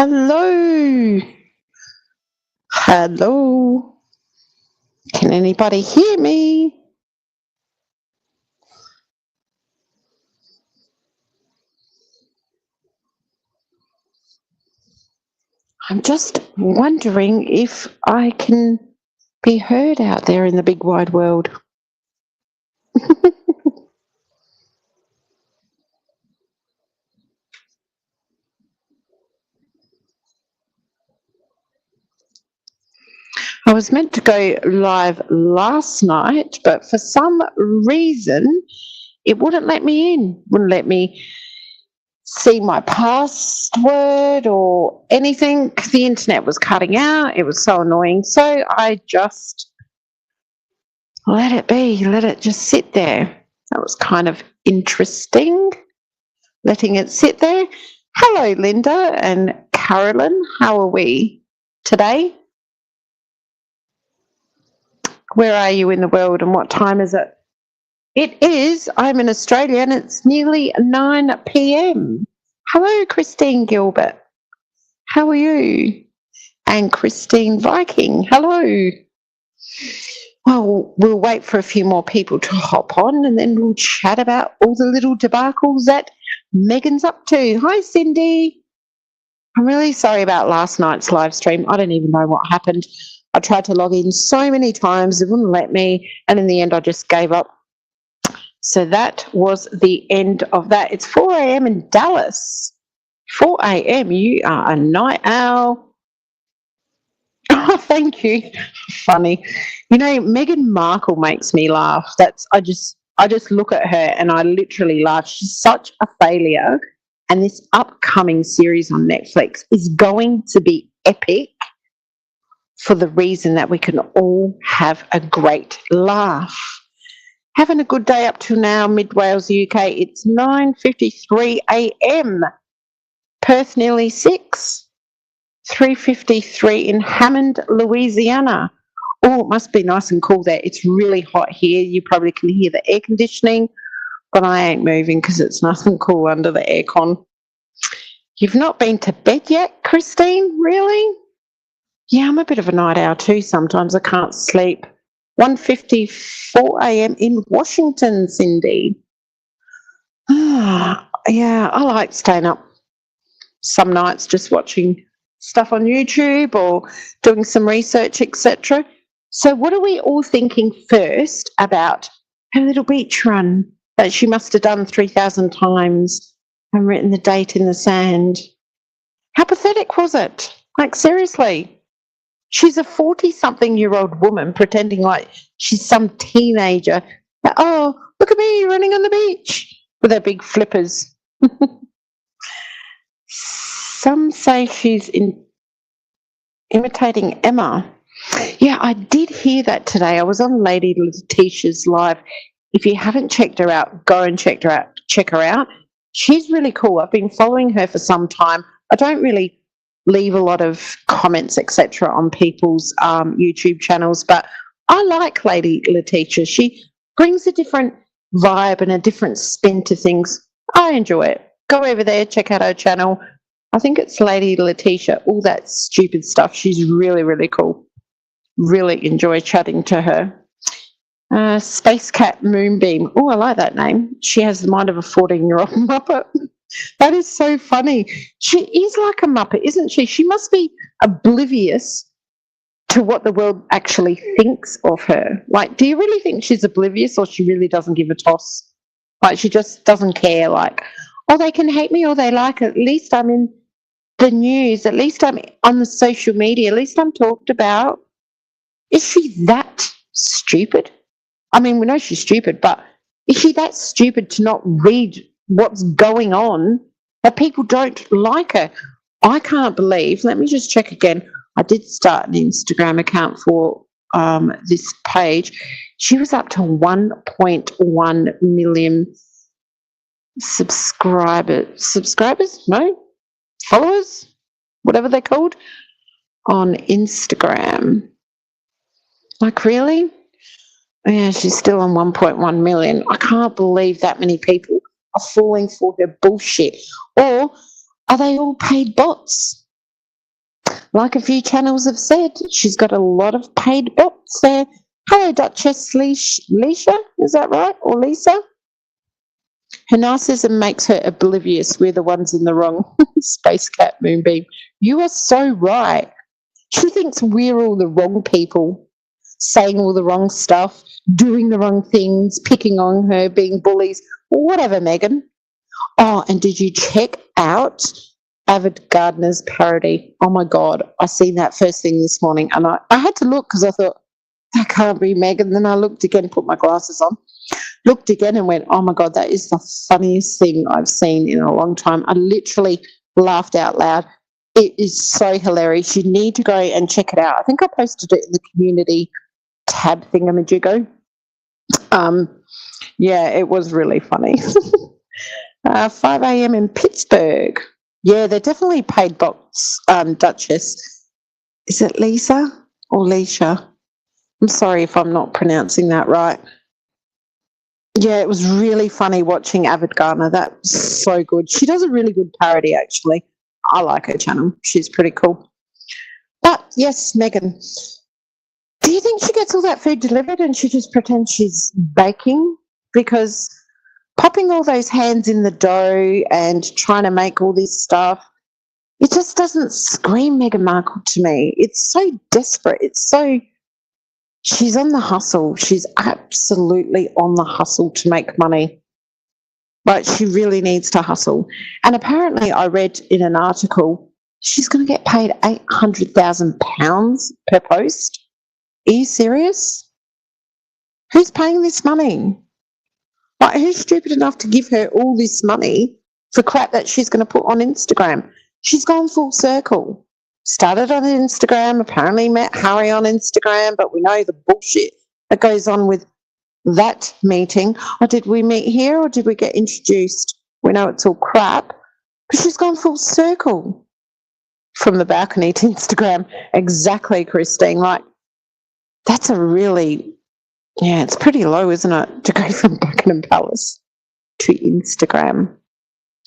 Hello. Hello. Can anybody hear me? I'm just wondering if I can be heard out there in the big wide world. I was meant to go live last night, but for some reason it wouldn't let me in, wouldn't let me see my password or anything. The internet was cutting out. It was so annoying. So I just let it be, let it just sit there. That was kind of interesting, letting it sit there. Hello, Linda and Carolyn. How are we today? Where are you in the world and what time is it? It is. I'm in Australia and it's nearly 9 p.m. Hello, Christine Gilbert. How are you? And Christine Viking. Hello. Well, we'll wait for a few more people to hop on and then we'll chat about all the little debacles that Meghan's up to. Hi, Cindy. I'm really sorry about last night's live stream. I don't even know what happened. I tried to log in so many times, it wouldn't let me, and in the end I just gave up. So that was the end of that. It's 4 a.m. in Dallas. 4 a.m. You are a night owl. Oh, thank you. Funny. You know, Meghan Markle makes me laugh. I just look at her and I literally laugh. She's such a failure. And this upcoming series on Netflix is going to be epic for the reason that we can all have a great laugh. Having a good day up till now, Mid Wales, UK. It's 9:53 a.m. Perth nearly 6. 3:53 in Hammond, Louisiana. Oh, it must be nice and cool there. It's really hot here. You probably can hear the air conditioning, but I ain't moving because it's nice and cool under the aircon. You've not been to bed yet, Christine? Really? Yeah, I'm a bit of a night owl too. Sometimes I can't sleep. 1:54 a.m. in Washington, Cindy. Yeah, I like staying up some nights just watching stuff on YouTube or doing some research, etc. So what are we all thinking first about her little beach run that she must have done 3,000 times and written the date in the sand? How pathetic was it? Like, seriously. She's a 40-something-year-old woman pretending like she's some teenager. Oh, look at me running on the beach with her big flippers. Some say she's imitating Emma. Yeah, I did hear that today. I was on Lady Letitia's live. If you haven't checked her out, go and check her out. She's really cool. I've been following her for some time. I don't really leave a lot of comments, etc., on people's YouTube channels, but I like Lady Letitia. She brings a different vibe and a different spin to things. I enjoy it. Go over there, check out her channel. I think it's Lady Letitia, all that stupid stuff. She's really, really cool. Really enjoy chatting to her. Space Cat Moonbeam. Oh, I like that name. She has the mind of a 14-year-old Muppet. That is so funny. She is like a Muppet, isn't she? She must be oblivious to what the world actually thinks of her. Like, do you really think she's oblivious or she really doesn't give a toss? Like, she just doesn't care. Like, oh, they can hate me or they like it. At least I'm in the news. At least I'm on the social media. At least I'm talked about. Is she that stupid? I mean, we know she's stupid, but is she that stupid to not read what's going on that people don't like her? I can't believe. Let me just check again. I did start an Instagram account for this page. She was up to 1.1 million subscribers? No? Followers? Whatever they're called on Instagram. Like, really? Yeah, she's still on 1.1 million. I can't believe that many people are falling for her bullshit. Or are they all paid bots? Like a few channels have said, she's got a lot of paid bots there. Hello, Duchess Leisha, is that right? Or Lisa? Her narcissism makes her oblivious. We're the ones in the wrong. Space Cat Moonbeam. You are so right. She thinks we're all the wrong people, saying all the wrong stuff, doing the wrong things, picking on her, being bullies, whatever, Meghan. Oh, and did you check out Avid Gardener's parody? Oh my God, I seen that first thing this morning, and I had to look because I thought, that can't be Meghan. Then I looked again, put my glasses on, looked again and went, oh my God, that is the funniest thing I've seen in a long time. I literally laughed out loud. It is so hilarious. You need to go and check it out. I think I posted it in the community tab thingamajiggo. Yeah, it was really funny. 5 a.m. in Pittsburgh. Yeah, they're definitely paid bots, Duchess. Is it Lisa or Leisha? I'm sorry if I'm not pronouncing that right. Yeah, it was really funny watching Avid Gardener. That was so good. She does a really good parody, actually. I like her channel. She's pretty cool. But yes, Meghan, do you think she gets all that food delivered and she just pretends she's baking? Because popping all those hands in the dough and trying to make all this stuff, it just doesn't scream Meghan Markle to me. It's so desperate. She's on the hustle. She's absolutely on the hustle to make money. But she really needs to hustle. And apparently I read in an article, she's going to get paid £800,000 per post. Are you serious? Who's paying this money? Like, who's stupid enough to give her all this money for crap that she's going to put on Instagram? She's gone full circle. Started on Instagram, apparently met Harry on Instagram, but we know the bullshit that goes on with that meeting. Or did we meet here or did we get introduced? We know it's all crap. But she's gone full circle from the balcony to Instagram. Exactly, Christine. Like, that's a really, yeah, it's pretty low, isn't it, to go from Buckingham Palace to Instagram.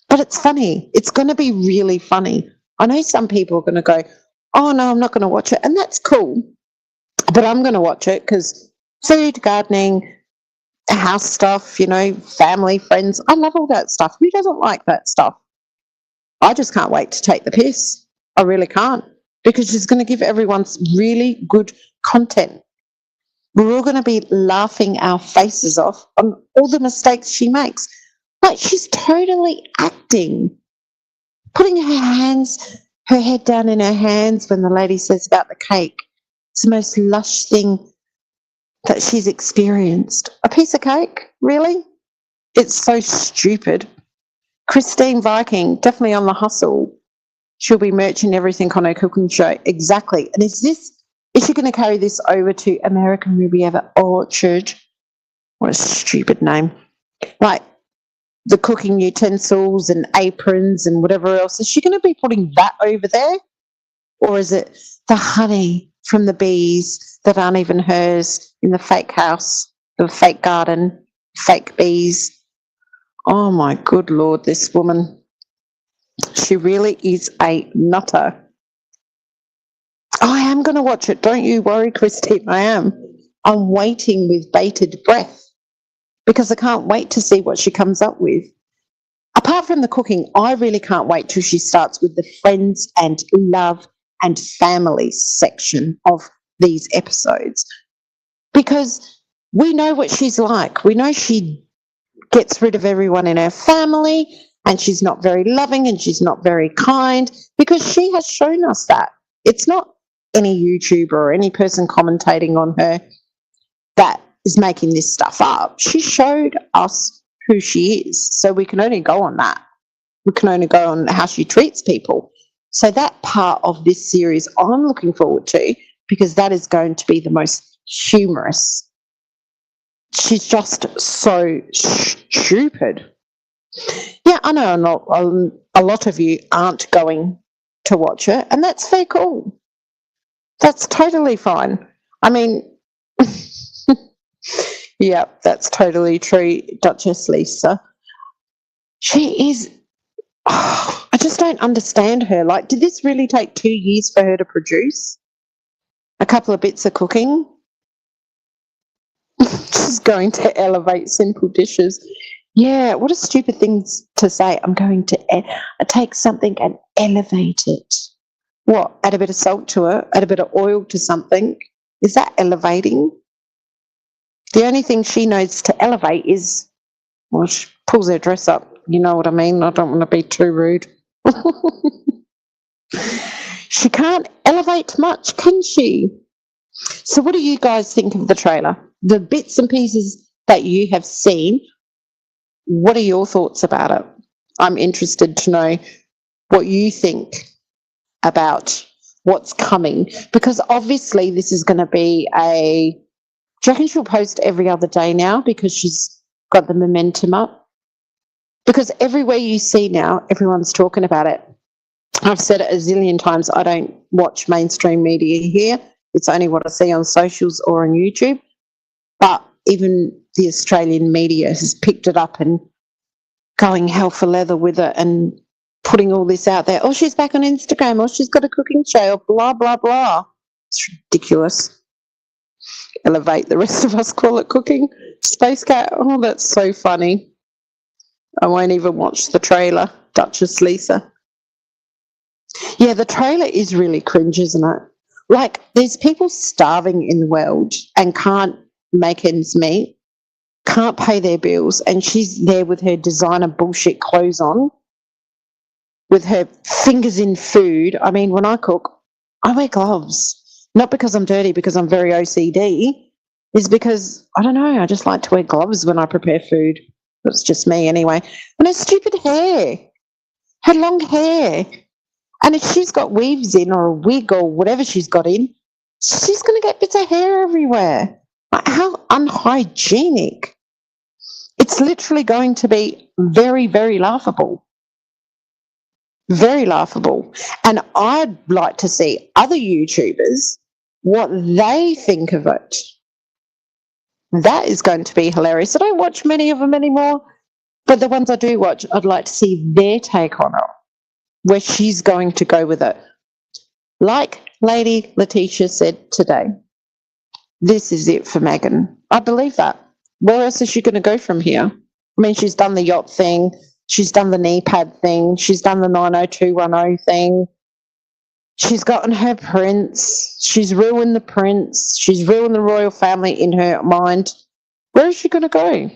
But it's funny. It's going to be really funny. I know some people are going to go, oh, no, I'm not going to watch it. And that's cool. But I'm going to watch it because food, gardening, house stuff, you know, family, friends. I love all that stuff. Who doesn't like that stuff? I just can't wait to take the piss. I really can't, because she's going to give everyone really good content. We're all going to be laughing our faces off on all the mistakes she makes. Like, she's totally acting, putting her head down in her hands when the lady says about the cake. It's the most lush thing that she's experienced. A piece of cake? Really? It's so stupid. Christine Viking, definitely on the hustle. She'll be merching everything on her cooking show. Exactly. And is she going to carry this over to American Riviera Orchard? What a stupid name. Like, the cooking utensils and aprons and whatever else. Is she going to be putting that over there? Or is it the honey from the bees that aren't even hers in the fake house, the fake garden, fake bees? Oh my good Lord, this woman. She really is a nutter. I am going to watch it. Don't you worry, Christine. I am. I'm waiting with bated breath because I can't wait to see what she comes up with. Apart from the cooking, I really can't wait till she starts with the friends and love and family section of these episodes, because we know what she's like. We know she gets rid of everyone in her family and she's not very loving and she's not very kind, because she has shown us that. It's not any YouTuber or any person commentating on her that is making this stuff up. She showed us who she is, so we can only go on that. We can only go on how she treats people. So that part of this series I'm looking forward to, because that is going to be the most humorous. She's just so stupid. Yeah, I know a lot of you aren't going to watch it, and that's very cool. That's totally fine. I mean, yeah, that's totally true, Duchess Lisa. She is, I just don't understand her. Like, did this really take 2 years for her to produce? A couple of bits of cooking? She's going to elevate simple dishes. Yeah, what a stupid thing to say. I'm going to take something and elevate it. What? Add a bit of salt to it? Add a bit of oil to something? Is that elevating? The only thing she knows to elevate is, well, she pulls her dress up. You know what I mean? I don't want to be too rude. She can't elevate much, can she? So what do you guys think of the trailer? The bits and pieces that you have seen, what are your thoughts about it? I'm interested to know what you think about what's coming, because obviously this is going to be do you reckon she'll post every other day now because she's got the momentum up? Because everywhere you see now, everyone's talking about it. I've said it a zillion times, I don't watch mainstream media here. It's only what I see on socials or on YouTube. But even the Australian media has picked it up and going hell for leather with it and putting all this out there. Oh, she's back on Instagram. Oh, she's got a cooking show. Blah, blah, blah. It's ridiculous. Elevate, the rest of us call it cooking. Space Cat. Oh, that's so funny. I won't even watch the trailer. Duchess Lisa. Yeah, the trailer is really cringe, isn't it? Like, there's people starving in the world and can't make ends meet, can't pay their bills, and she's there with her designer bullshit clothes on, with her fingers in food. I mean, when I cook, I wear gloves. Not because I'm dirty, because I'm very OCD. It's because, I don't know, I just like to wear gloves when I prepare food. That's just me anyway. And her stupid hair, her long hair. And if she's got weaves in or a wig or whatever she's got in, she's going to get bits of hair everywhere. Like, how unhygienic. It's literally going to be very, very laughable. Very laughable. And I'd like to see other YouTubers, what they think of it. That is going to be hilarious. I don't watch many of them anymore, but the ones I do watch, I'd like to see their take on it, where she's going to go with it. Like Lady Letitia said today, this is it for Meghan. I believe that. Where else is she going to go from here? I mean, she's done the yacht thing. She's done the knee pad thing. She's done the 90210 thing. She's gotten her prince. She's ruined the prince. She's ruined the royal family in her mind. Where is she going to go?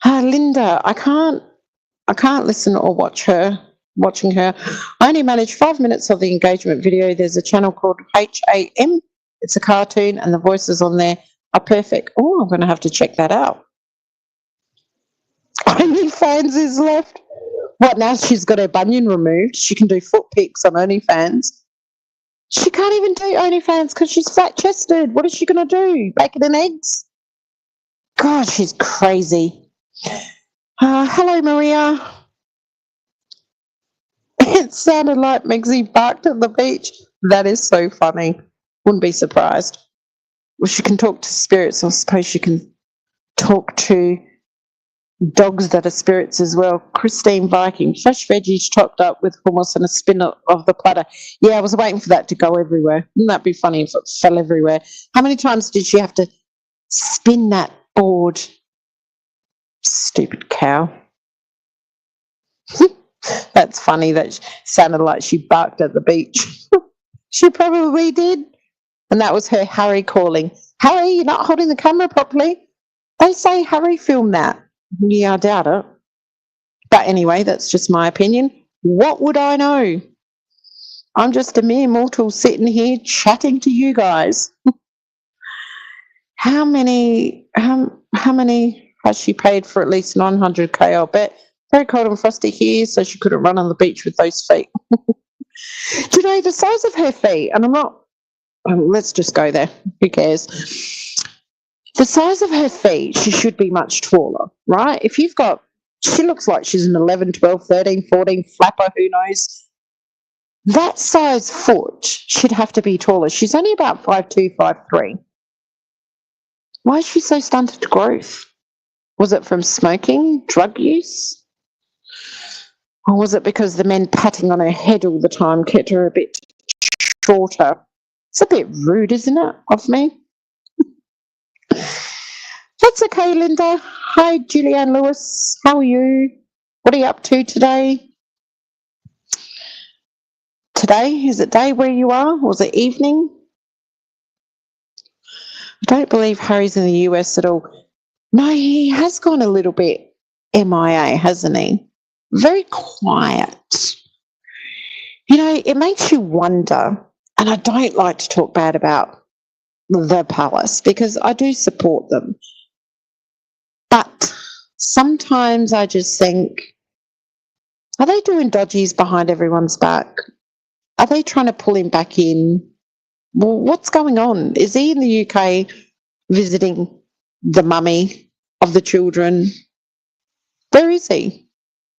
Linda, I can't listen or watching her. I only managed 5 minutes of the engagement video. There's a channel called HAM. It's a cartoon and the voices on there are perfect. Oh, I'm going to have to check that out. OnlyFans is left. What, now she's got her bunion removed? She can do foot pics on OnlyFans. She can't even do OnlyFans because she's flat-chested. What is she going to do? Bacon and eggs? God, she's crazy. Hello, Maria. It sounded like Megzy barked at the beach. That is so funny. Wouldn't be surprised. Well, she can talk to spirits. I suppose she can talk to dogs that are spirits as well. Christine Viking, fresh veggies chopped up with hummus and a spin of the platter. Yeah, I was waiting for that to go everywhere. Wouldn't that be funny if it fell everywhere? How many times did she have to spin that board? Stupid cow. That's funny. That sounded like she barked at the beach. She probably did. And that was her Harry calling. Harry, you're not holding the camera properly. They say Harry filmed that. Yeah, I doubt it. But anyway, that's just my opinion. What would I know? I'm just a mere mortal sitting here chatting to you guys. How many has she paid for at least 900k? I'll bet. Very cold and frosty here, so she couldn't run on the beach with those feet. Do you know the size of her feet? And I'm not, let's just go there. Who cares? The size of her feet, she should be much taller, right? If you've got, she looks like she's an 11, 12, 13, 14 flapper, who knows? That size foot should have to be taller. She's only about 5'2", 5'3". Why is she so stunted to growth? Was it from smoking, drug use? Or was it because the men patting on her head all the time kept her a bit shorter? It's a bit rude, isn't it, of me? That's okay, Linda. Hi, Julianne Lewis. How are you? What are you up to today? Today? Is it day where you are? Or is it evening? I don't believe Harry's in the US at all. No, he has gone a little bit MIA, hasn't he? Very quiet. You know, it makes you wonder, and I don't like to talk bad about the palace because I do support them. But sometimes I just think, are they doing dodgies behind everyone's back? Are they trying to pull him back in? Well, what's going on? Is he in the UK visiting the mummy of the children? Where is he?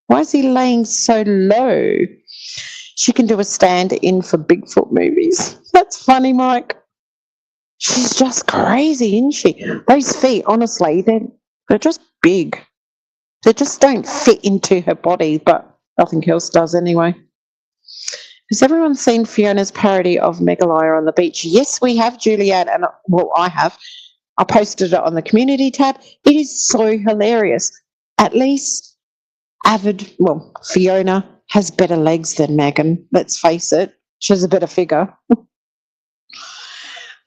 Why is he laying so low? She can do a stand-in for Bigfoot movies. That's funny, Mike. She's just crazy, isn't she? Those feet, honestly, they're just big. They just don't fit into her body, but nothing else does anyway. Has everyone seen Fiona's parody of Meghalaya on the beach? Yes, we have, Julianne, and well, I have. I posted it on the community tab. It is so hilarious. At least Fiona has better legs than Meghan. Let's face it. She has a better figure.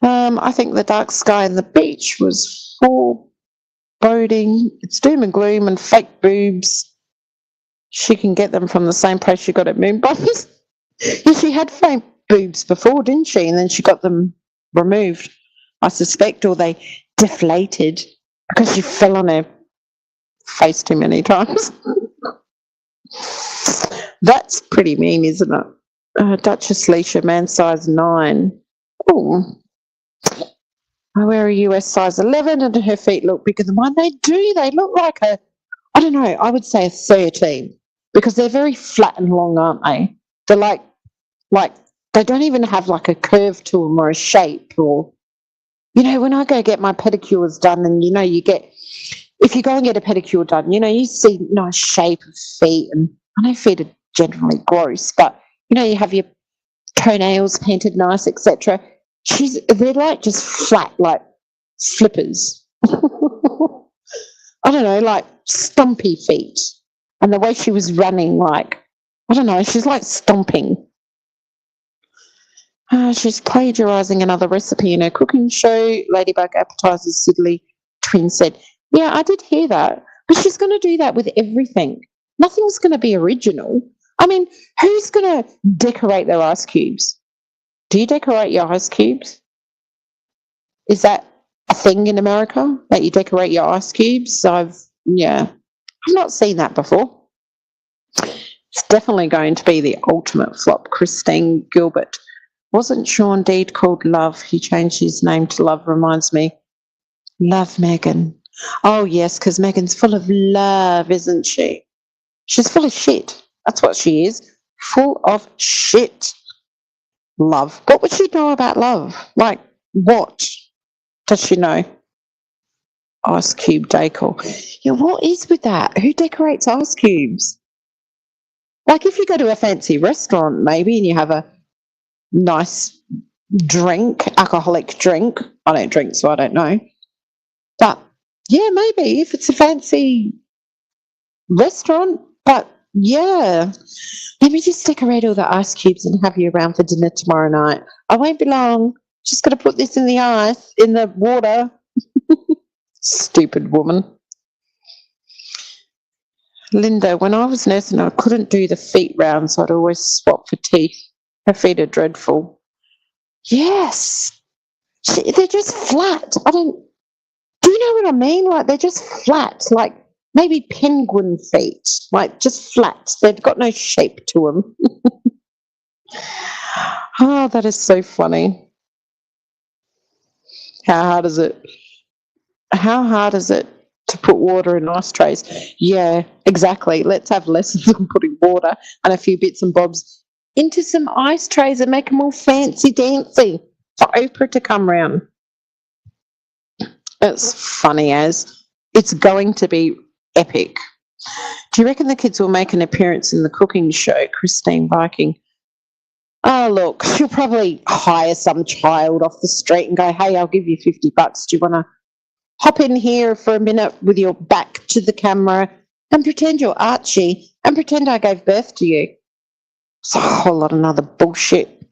I think the dark sky and the beach was foreboding. It's doom and gloom and fake boobs. She can get them from the same place she got at Moon Bodies. Yeah, she had fake boobs before, didn't she? And then she got them removed, I suspect, or they deflated because she fell on her face too many times. That's pretty mean, isn't it? Duchess Leisha, man size 9. Oh, I wear a US size 11 and her feet look bigger than mine. They do. They look like I don't know, I would say a 13 because they're very flat and long, aren't they? They're like they don't even have like a curve to them or a shape or, you know, when I go get my pedicures done and, you know, if you go and get a pedicure done, you know, you see nice shape of feet and I know feet are generally gross, but, you know, you have your toenails painted nice, etc. They're like just flat, like slippers. I don't know, like stumpy feet. And the way she was running, like, I don't know, she's like stomping. She's plagiarising another recipe in her cooking show. Ladybug appetizers, Sidley Twin said. Yeah, I did hear that. But she's going to do that with everything. Nothing's going to be original. I mean, who's going to decorate their ice cubes? Do you decorate your ice cubes? Is that a thing in America that you decorate your ice cubes? I've not seen that before. It's definitely going to be the ultimate flop. Christine Gilbert. Wasn't Sean Deed called Love? He changed his name to Love, reminds me. Love Meghan. Oh, yes, because Meghan's full of love, isn't she? She's full of shit. That's what she is. Full of shit. Love. What would she know about love? Like, what does she know? Ice cube decor. Yeah, what is with that? Who decorates ice cubes? Like, if you go to a fancy restaurant, maybe, and you have a nice drink, alcoholic drink. I don't drink, so I don't know. But yeah, maybe if it's a fancy restaurant. But yeah, let me just decorate all the ice cubes and have you around for dinner tomorrow night. I won't be long. Just got to put this in the water. Stupid woman. Linda, when I was nursing, I couldn't do the feet round, so I'd always swap for teeth. Her feet are dreadful. Yes. They're just flat. Do you know what I mean? Like, they're just flat, like maybe penguin feet, like just flat. They've got no shape to them. Oh, that is so funny. How hard is it? How hard is it to put water in ice trays? Yeah, exactly. Let's have lessons on putting water and a few bits and bobs into some ice trays and make them all fancy dancy for Oprah to come round. It's funny as it's going to be epic. Do you reckon the kids will make an appearance in the cooking show? Christine Viking. Oh, look, she'll probably hire some child off the street and go, hey, I'll give you $50. Do you want to hop in here for a minute with your back to the camera and pretend you're Archie and pretend I gave birth to you? It's a whole lot of another bullshit.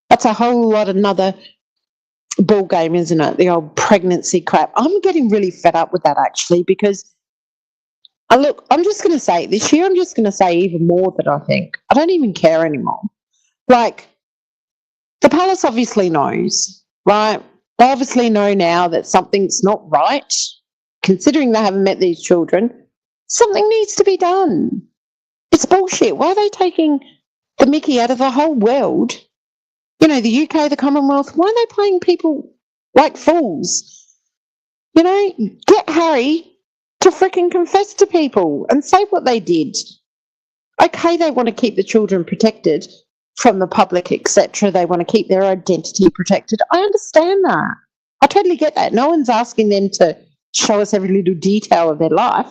That's a whole lot of another ball game, isn't it? The old pregnancy crap. I'm getting really fed up with that, actually, because, look, I'm just going to say this year, I'm just going to say even more than I think. I don't even care anymore. Like, the palace obviously knows, right? They obviously know now that something's not right, considering they haven't met these children. Something needs to be done. It's bullshit. Why are they taking the mickey out of the whole world? You know, the UK, the Commonwealth, why are they playing people like fools? You know, get Harry to freaking confess to people and say what they did. Okay, they want to keep the children protected from the public, etc. They want to keep their identity protected. I understand that. I totally get that. No one's asking them to show us every little detail of their life.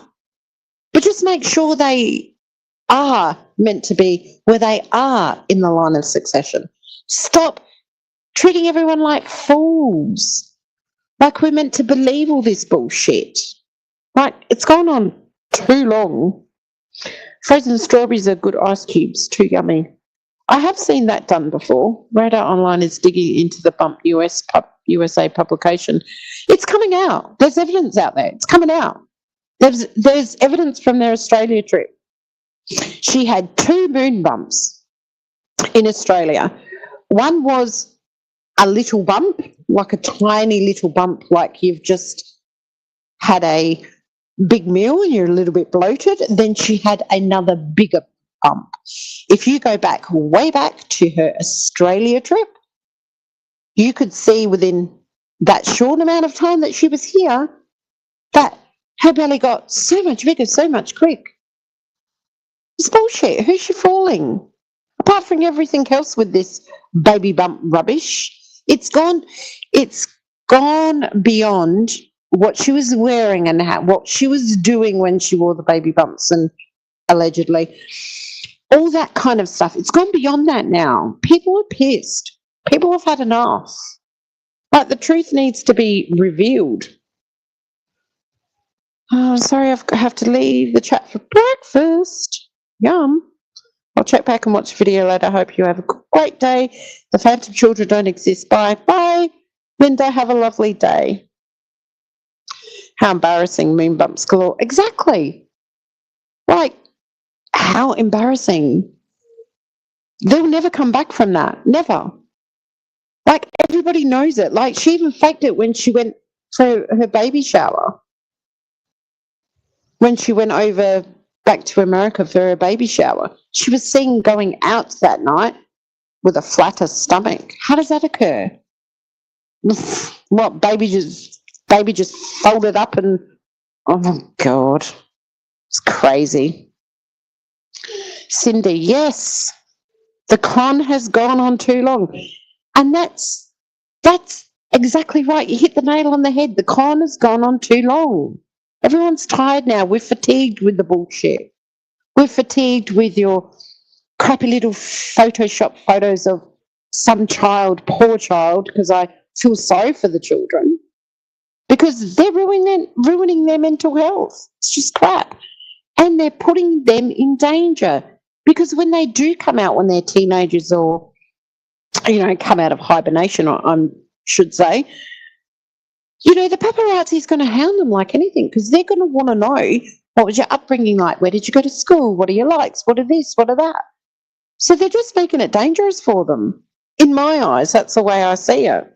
But just make sure they are meant to be where they are in the line of succession. Stop treating everyone like fools. Like we're meant to believe all this bullshit. Like, it's gone on too long. Frozen strawberries are good ice cubes, too yummy. I have seen that done before. Radar Online is digging into the Bump USA publication. It's coming out. There's evidence out there. It's coming out. There's evidence from their Australia trip. She had 2 moon bumps in Australia. One was a little bump, like a tiny little bump, like you've just had a big meal and you're a little bit bloated. Then she had another bigger bump. If you go back, way back to her Australia trip, you could see within that short amount of time that she was here that her belly got so much bigger, so much quick. It's bullshit. Who's she fooling? Apart from everything else with this baby bump rubbish, it's gone beyond what she was wearing and what she was doing when she wore the baby bumps and allegedly all that kind of stuff. It's gone beyond that now. People are pissed. People have had enough. Like, the truth needs to be revealed. Oh, sorry, I have to leave the chat for breakfast. Yum. I'll check back and watch the video later. I hope you have a great day. The phantom children don't exist. Bye. Bye. Linda, have a lovely day. How embarrassing, moon bumps galore. Exactly. Like, how embarrassing. They'll never come back from that. Never. Like, everybody knows it. Like, she even faked it when she went for her baby shower. When she went over back to America for her baby shower, she was seen going out that night with a flatter stomach. How does that occur? What, baby just folded up and, oh my God, it's crazy. Cindy, yes, the con has gone on too long. And that's exactly right. You hit the nail on the head. The con has gone on too long. Everyone's tired now. We're fatigued with the bullshit. We're fatigued with your crappy little Photoshop photos of some child, poor child, because I feel sorry for the children, because they're ruining their mental health. It's just crap. And they're putting them in danger, because when they do come out when they're teenagers or, you know, come out of hibernation, I should say, you know, the paparazzi is going to hound them like anything, because they're going to want to know, what was your upbringing like? Where did you go to school? What are your likes? What are this? What are that? So they're just making it dangerous for them. In my eyes, that's the way I see it.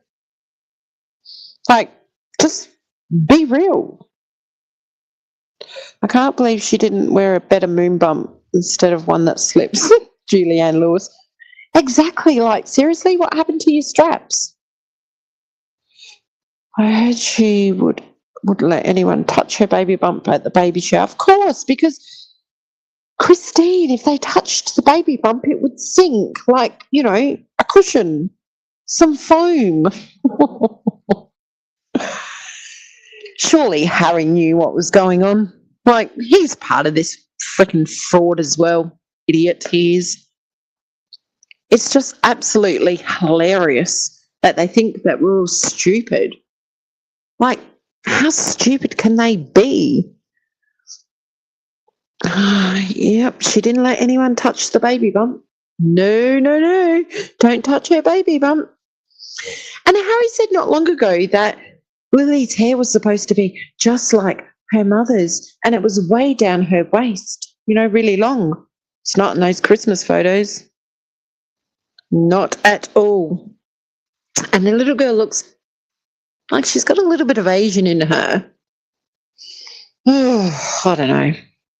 Like, just be real. I can't believe she didn't wear a better moon bump instead of one that slips. Julianne Lewis. Exactly. Like, seriously, what happened to your straps? I heard she wouldn't let anyone touch her baby bump at the baby shower. Of course, because Christine, if they touched the baby bump, it would sink like, you know, a cushion, some foam. Surely Harry knew what was going on. Like, he's part of this freaking fraud as well. Idiot he is. It's just absolutely hilarious that they think that we're all stupid. Like, how stupid can they be? Yep, she didn't let anyone touch the baby bump. No, no, no. Don't touch her baby bump. And Harry said not long ago that Lily's hair was supposed to be just like her mother's, and it was way down her waist, really long. It's not in those Christmas photos. Not at all. And the little girl looks like she's got a little bit of Asian in her. Oh, I don't know.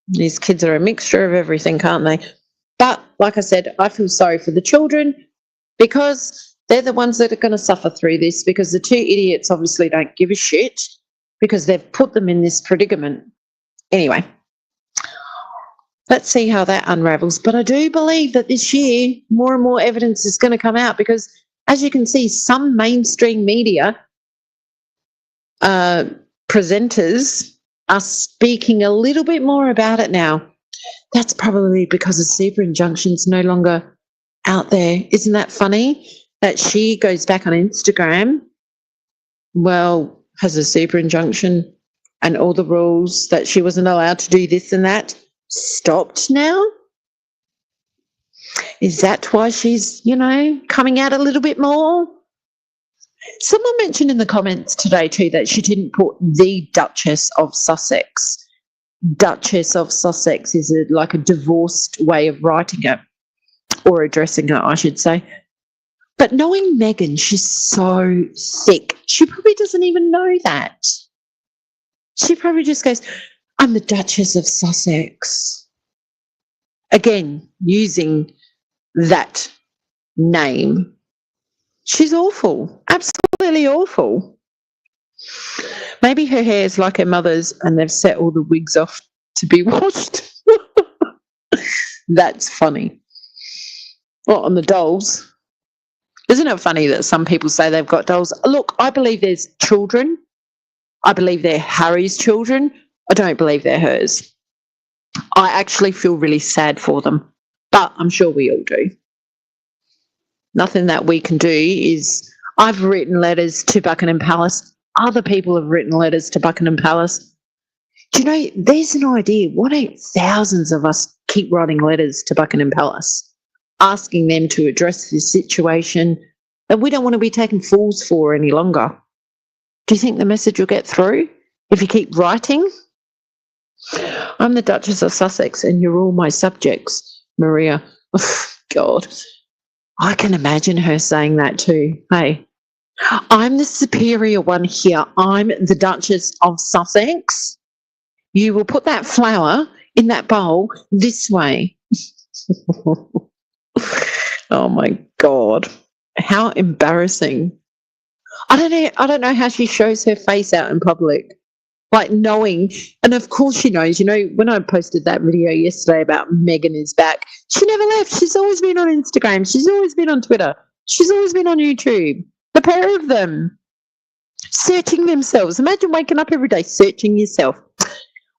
These kids are a mixture of everything, can't they? But like I said, I feel sorry for the children because they're the ones that are going to suffer through this, because the two idiots obviously don't give a shit because they've put them in this predicament. Anyway, let's see how that unravels. But I do believe that this year more and more evidence is going to come out because, as you can see, some mainstream media presenters are speaking a little bit more about it now. That's probably because the super injunction's no longer out there. Isn't that funny? That she goes back on Instagram, well, has a super injunction and all the rules that she wasn't allowed to do this and that stopped now? Is that why she's, coming out a little bit more? Someone mentioned in the comments today too that she didn't put the Duchess of Sussex. Duchess of Sussex is like a divorced way of writing it, or addressing it, I should say. But knowing Meghan, she's so thick. She probably doesn't even know that. She probably just goes, I'm the Duchess of Sussex. Again, using that name. She's awful. Absolutely awful. Maybe her hair is like her mother's and they've set all the wigs off to be washed. That's funny. Well, on the dolls. Isn't it funny that some people say they've got dolls? Look, I believe there's children. I believe they're Harry's children. I don't believe they're hers. I actually feel really sad for them, but I'm sure we all do. Nothing that we can do is, I've written letters to Buckingham Palace. Other people have written letters to Buckingham Palace. Do you know, there's an idea. Why don't thousands of us keep writing letters to Buckingham Palace, asking them to address this situation that we don't want to be taken fools for any longer? Do you think the message will get through if you keep writing? I'm the Duchess of Sussex and you're all my subjects, Maria. Oh, God. I can imagine her saying that too. Hey, I'm the superior one here. I'm the Duchess of Sussex. You will put that flower in that bowl this way. Oh my God. How embarrassing. I don't know how she shows her face out in public. Like, knowing, and of course she knows, when I posted that video yesterday about Meghan is back, she never left. She's always been on Instagram. She's always been on Twitter. She's always been on YouTube. The pair of them searching themselves. Imagine waking up every day searching yourself.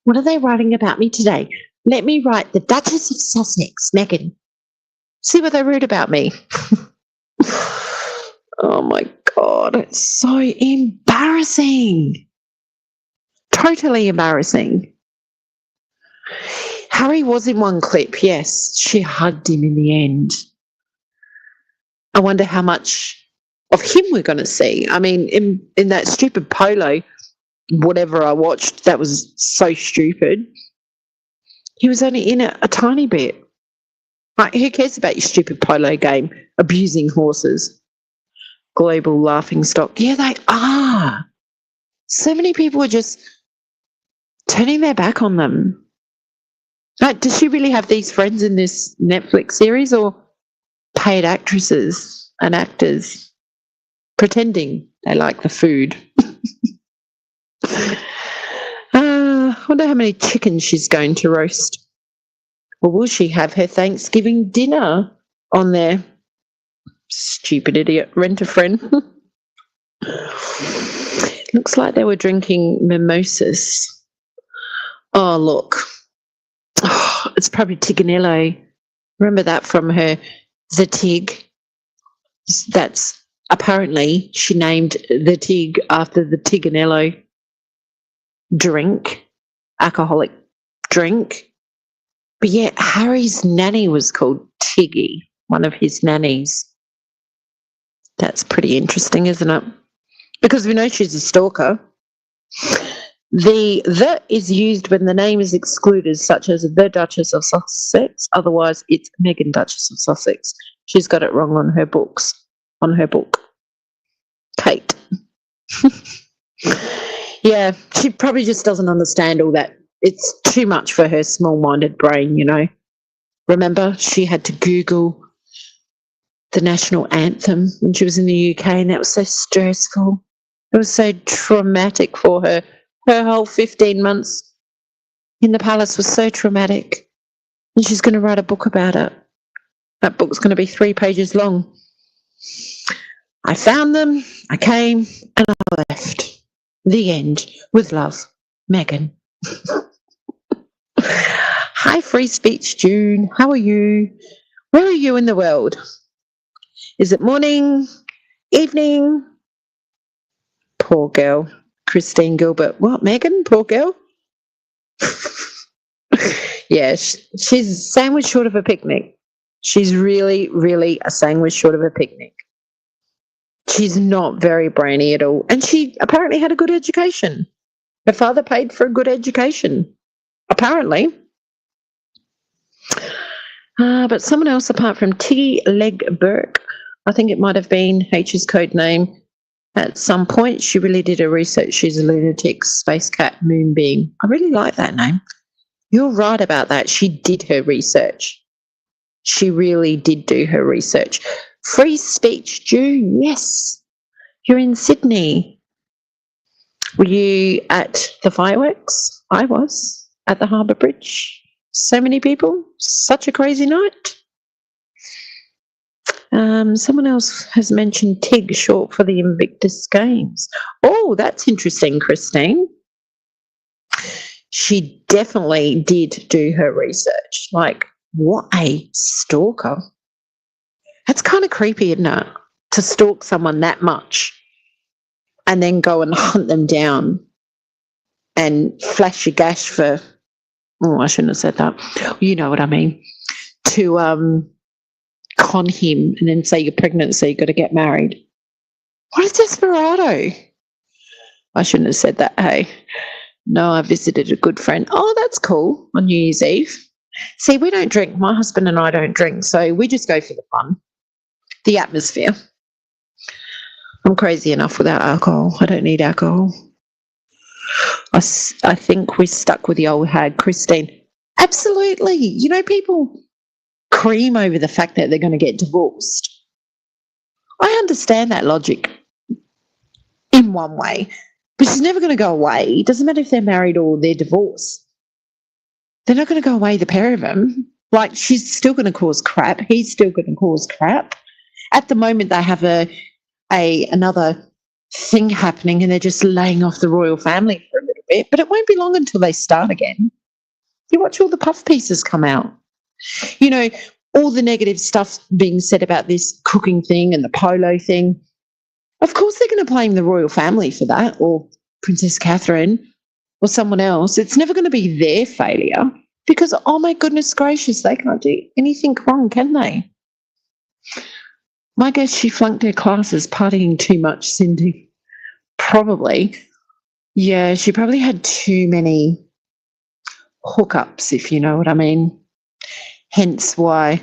What are they writing about me today? Let me write the Duchess of Sussex, Meghan. See what they wrote about me. Oh my God, it's so embarrassing. Totally embarrassing. Harry was in one clip, yes. She hugged him in the end. I wonder how much of him we're going to see. I mean, in that stupid polo, whatever I watched, that was so stupid. He was only in it a tiny bit. Like, who cares about your stupid polo game? Abusing horses. Global laughingstock. Yeah, they are. So many people are just turning their back on them. Like, does she really have these friends in this Netflix series, or paid actresses and actors pretending they like the food? I wonder how many chickens she's going to roast. Or will she have her Thanksgiving dinner on there? Stupid idiot. Rent a friend. Looks like they were drinking mimosas. Oh, look. Oh, it's probably Tiganello. Remember that from her, the Tig? That's apparently she named the Tig after the Tiganello drink, alcoholic drink. But yeah, Harry's nanny was called Tiggy, one of his nannies. That's pretty interesting, isn't it? Because we know she's a stalker. The is used when the name is excluded, such as the Duchess of Sussex. Otherwise, it's Meghan, Duchess of Sussex. She's got it wrong on her books, on her book. Kate. Yeah, she probably just doesn't understand all that. It's too much for her small-minded brain, you know. Remember, she had to Google the national anthem when she was in the UK, and that was so stressful. It was so traumatic for her. Her whole 15 months in the palace was so traumatic. And she's going to write a book about it. That book's going to be 3 pages long. I found them, I came, and I left. The end. With love, Meghan. Hi, Free Speech June. How are you? Where are you in the world? Is it morning? Evening? Poor girl. Christine Gilbert. What, Meghan? Poor girl? Yeah, she's a sandwich short of a picnic. She's really, really a sandwich short of a picnic. She's not very brainy at all. And she apparently had a good education. Her father paid for a good education, apparently. But someone else apart from Tiggy Leg Burke, I think it might have been H's code name. At some point, she really did her research. She's a lunatic, space cat, moonbeam. I really like that name. You're right about that. She did her research. She really did do her research. Free Speech June, yes. You're in Sydney. Were you at the fireworks? I was at the Harbour Bridge. So many people. Such a crazy night. Someone else has mentioned TIG, short for the Invictus Games. Oh, that's interesting, Christine. She definitely did do her research. Like, what a stalker. That's kind of creepy, isn't it? To stalk someone that much and then go and hunt them down and flash your gash for, I shouldn't have said that. You know what I mean. To con him and then say you're pregnant, so you've got to get married. What a desperado. I shouldn't have said that, hey. No, I visited a good friend. Oh, that's cool, on New Year's Eve. See, we don't drink. My husband and I don't drink, so we just go for the fun, the atmosphere. I'm crazy enough without alcohol. I don't need alcohol. I think we're stuck with the old hag, Christine. Absolutely. You know, people cream over the fact that they're going to get divorced. I understand that logic in one way, but she's never going to go away. It doesn't matter if they're married or they're divorced. They're not going to go away, the pair of them. Like, she's still going to cause crap. He's still going to cause crap. At the moment, they have another thing happening and they're just laying off the royal family for a little bit, but it won't be long until they start again. You watch all the puff pieces come out. You know, all the negative stuff being said about this cooking thing and the polo thing. Of course they're going to blame the royal family for that, or Princess Catherine or someone else. It's never going to be their failure because, oh my goodness gracious, they can't do anything wrong, can they? My guess, she flunked her classes partying too much, Cindy. Probably. Yeah, she probably had too many hookups, if you know what I mean. Hence why,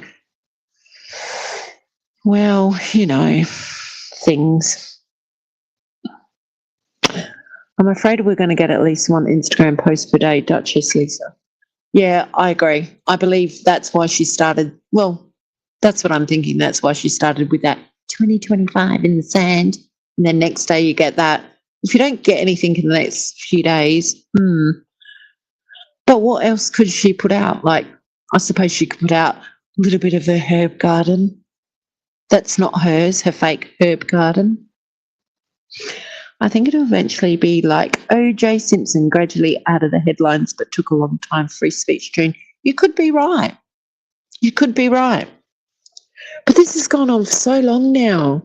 well, you know, things. I'm afraid we're going to get at least one Instagram post per day, Duchess Lisa. Yeah, I agree. I believe that's why she started, well, that's what I'm thinking. That's why she started with that 2025 in the sand. And then next day you get that. If you don't get anything in the next few days, But what else could she put out? Like, I suppose she could put out a little bit of her herb garden. That's not hers, her fake herb garden. I think it'll eventually be like O.J. Simpson gradually out of the headlines, but took a long time. Free speech, June. You could be right. You could be right. But this has gone on for so long now.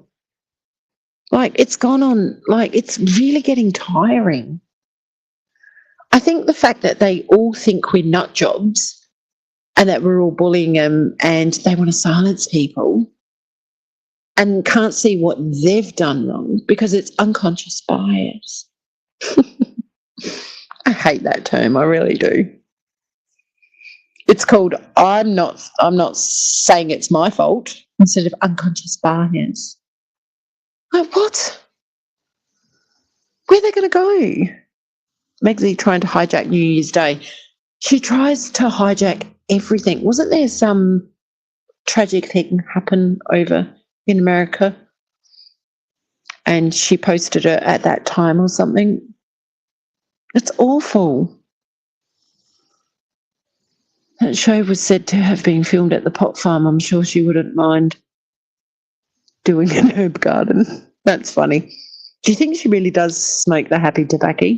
Like, it's gone on, like, it's really getting tiring. I think the fact that they all think we're nut jobs and that we're all bullying them and they want to silence people and can't see what they've done wrong because it's unconscious bias. I hate that term, I really do. It's called I'm not saying it's my fault instead of unconscious bias. Like, what? Where are they going to go? Meghan trying to hijack New Year's Day. She tries to hijack everything. Wasn't there some tragic thing happen over in America? And she posted it at that time or something. It's awful. That show was said to have been filmed at the pot farm. I'm sure she wouldn't mind doing an herb garden. That's funny. Do you think she really does smoke the happy tobacco?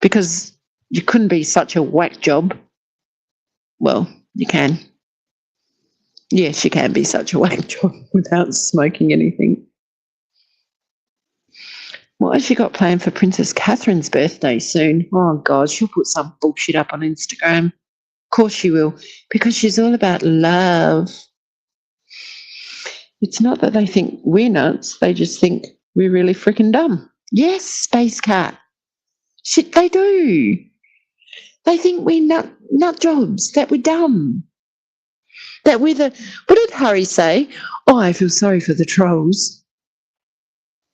Because you couldn't be such a whack job. Well, you can. Yes, you can be such a whack job without smoking anything. What has she got planned for Princess Catherine's birthday soon? Oh, God, she'll put some bullshit up on Instagram. Of course she will, because she's all about love. It's not that they think we're nuts. They just think we're really freaking dumb. Yes, Space Cat. Shit, they do. They think we're nut jobs, that we're dumb. That we're the... What did Harry say? Oh, I feel sorry for the trolls.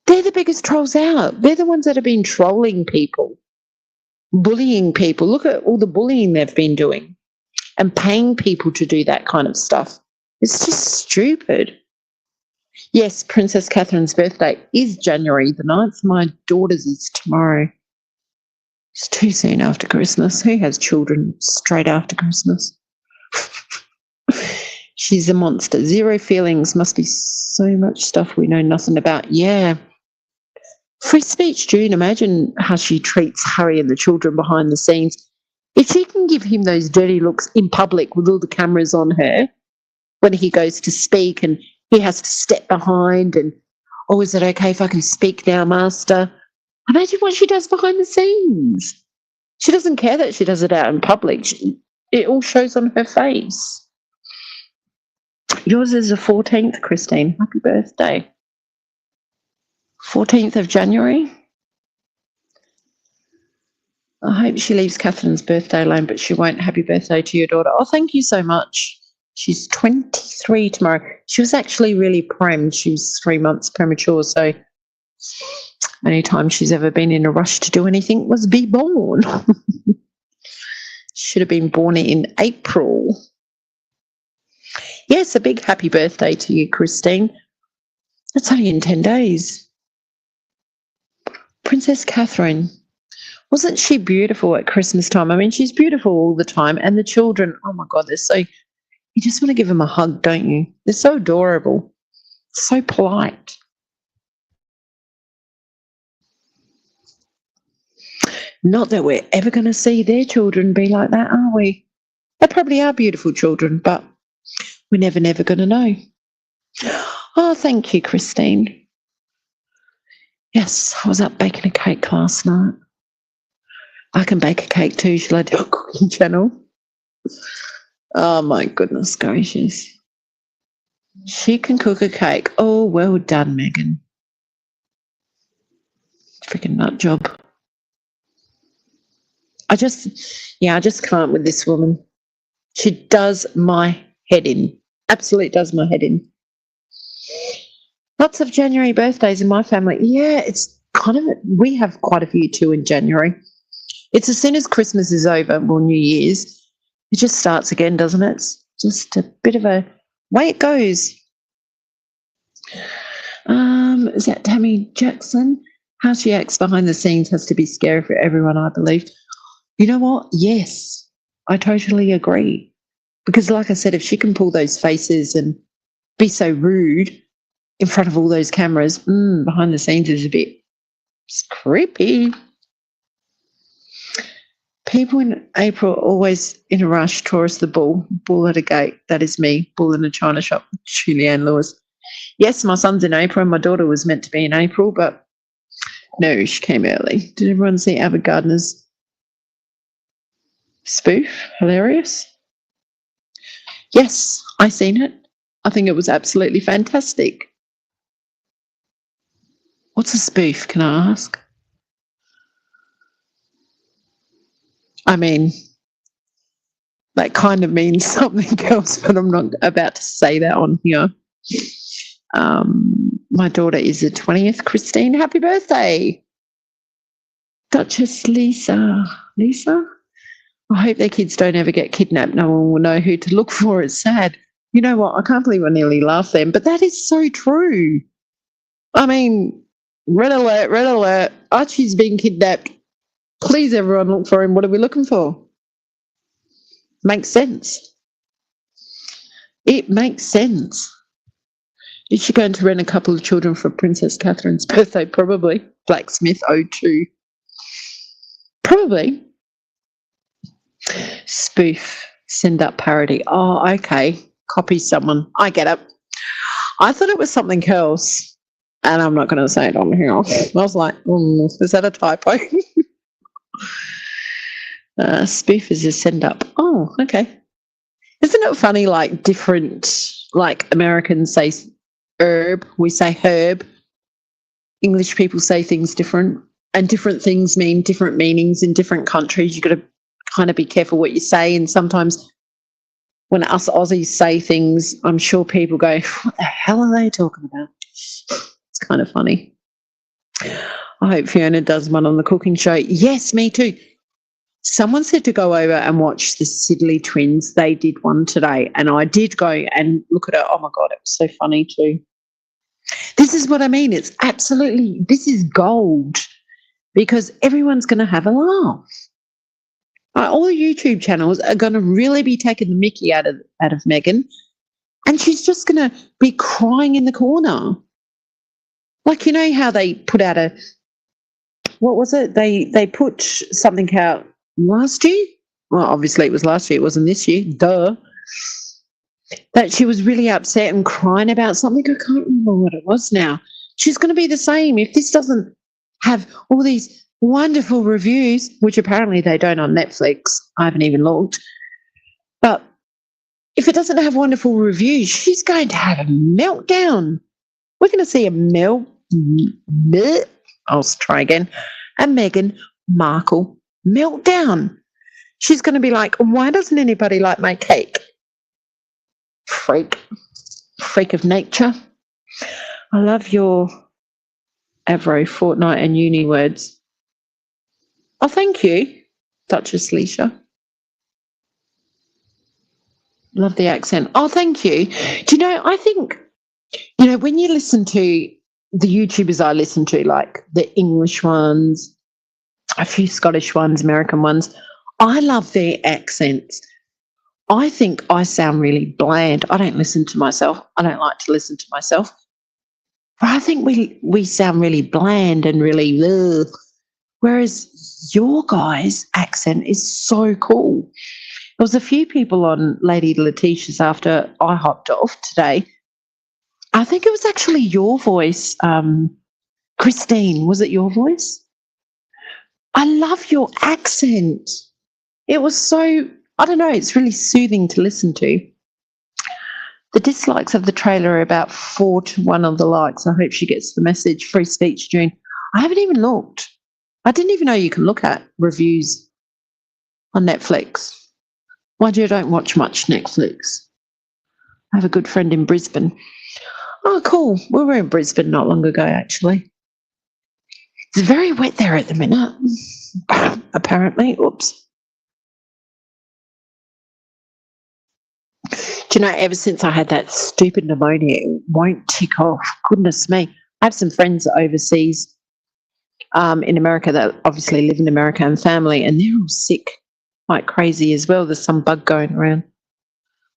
They're the biggest trolls out. They're the ones that have been trolling people, bullying people. Look at all the bullying they've been doing and paying people to do that kind of stuff. It's just stupid. Yes, Princess Catherine's birthday is January the 9th. My daughter's is tomorrow. It's too soon after Christmas. Who has children straight after Christmas? She's a monster. Zero feelings. Must be so much stuff we know nothing about. Yeah. Free speech, June. Imagine how she treats Harry and the children behind the scenes. If she can give him those dirty looks in public with all the cameras on her when he goes to speak and he has to step behind and, oh, is it okay if I can speak now, master? Imagine what she does behind the scenes. She doesn't care that she does it out in public. It all shows on her face. Yours is the 14th, Christine. Happy birthday. 14th of January. I hope she leaves Catherine's birthday alone, but she won't. Happy birthday to your daughter. Oh, thank you so much. She's 23 tomorrow. She was actually really prem. She was 3 months premature, so only time she's ever been in a rush to do anything was be born. Should have been born in April. Yes, a big happy birthday to you, Christine. That's only in 10 days. Princess Catherine. Wasn't she beautiful at Christmas time? I mean, she's beautiful all the time. And the children, oh my God, they're so, you just want to give them a hug, don't you? They're so adorable, so polite. Not that we're ever going to see their children be like that, are we? They probably are beautiful children, but we're never going to know. Oh, thank you, Christine. Yes, I was up baking a cake last night. I can bake a cake too. Shall I do a cooking channel? Oh, my goodness gracious. She can cook a cake. Oh, well done, Meghan. Freaking nut job. I just can't with this woman. She does my head in. Absolutely does my head in. Lots of January birthdays in my family. Yeah, it's kind of, we have quite a few too in January. It's as soon as Christmas is over, well, New Year's, it just starts again, doesn't it? It's just a bit of a way it goes. Is that Tammy Jackson? How she acts behind the scenes has to be scary for everyone, I believe. You know what? Yes, I totally agree. Because like I said, if she can pull those faces and be so rude in front of all those cameras, behind the scenes is a bit It's creepy. People in April always in a rush. Taurus the bull at a gate. That is me. Bull in a china shop. Julianne Lewis. Yes, my son's in April. My daughter was meant to be in April, but no, she came early. Did everyone see Avid Gardner's spoof? Hilarious. Yes, I seen it. I think it was absolutely fantastic. What's a spoof, can I ask? I mean, that kind of means something else, but I'm not about to say that on here. My daughter is the 20th. Christine, happy birthday. Duchess Lisa. Lisa? I hope their kids don't ever get kidnapped. No one will know who to look for. It's sad. You know what? I can't believe I nearly laughed then, but that is so true. I mean, red alert, red alert. Archie's been kidnapped. Please, everyone, look for him. What are we looking for? Makes sense. It makes sense. Is she going to rent a couple of children for Princess Catherine's birthday? Probably. Blacksmith 02. Probably. Spoof. Send up parody. Oh, okay. Copy someone. I get it. I thought it was something else, and I'm not going to say it on here. I was like, is that a typo? Spoof is a send up. Oh, okay. Isn't it funny, like different, like Americans say herb, we say herb. English people say things different, and different things mean different meanings in different countries. You've got to kind of be careful what you say, and sometimes when us Aussies say things, I'm sure people go, what the hell are they talking about? It's kind of funny. I hope Fiona does one on the cooking show. Yes, me too. Someone said to go over and watch the Sidley twins. They did one today, and I did go and look at it. Oh, my God, it was so funny too. This is what I mean. It's absolutely, this is gold because everyone's going to have a laugh. All the YouTube channels are going to really be taking the mickey out of Meghan, and she's just going to be crying in the corner. Like, you know how they put out what was it? They put something out last year. Well, obviously it was last year. It wasn't this year. Duh. That she was really upset and crying about something. I can't remember what it was now. She's going to be the same. If this doesn't have all these wonderful reviews, which apparently they don't on Netflix. I haven't even looked. But if it doesn't have wonderful reviews, she's going to have a meltdown. We're going to see I'll try again. A Meghan Markle meltdown. She's going to be like, why doesn't anybody like my cake? Freak of nature. I love your Avro, fortnight and uni words. Oh, thank you, Duchess Leisha. Love the accent. Oh, thank you. Do you know, I think, you know, when you listen to the YouTubers I listen to, like the English ones, a few Scottish ones, American ones, I love their accents. I think I sound really bland. I don't listen to myself. I don't like to listen to myself. But I think we sound really bland and really ugh. Whereas your guys' accent is so cool. There was a few people on Lady Letitia's after I hopped off today. I think it was actually your voice, Christine. Was it your voice? I love your accent. It was so, I don't know, it's really soothing to listen to. The dislikes of the trailer are about 4 to 1 of the likes. I hope she gets the message. Free speech, June. I haven't even looked. I didn't even know you can look at reviews on Netflix. Mind you, I don't watch much Netflix. I have a good friend in Brisbane. Oh, cool. We were in Brisbane not long ago, actually. It's very wet there at the minute, apparently. Oops. Do you know, ever since I had that stupid pneumonia, it won't tick off. Goodness me. I have some friends overseas in America that obviously live in America and family, and they're all sick like crazy as well. There's some bug going around.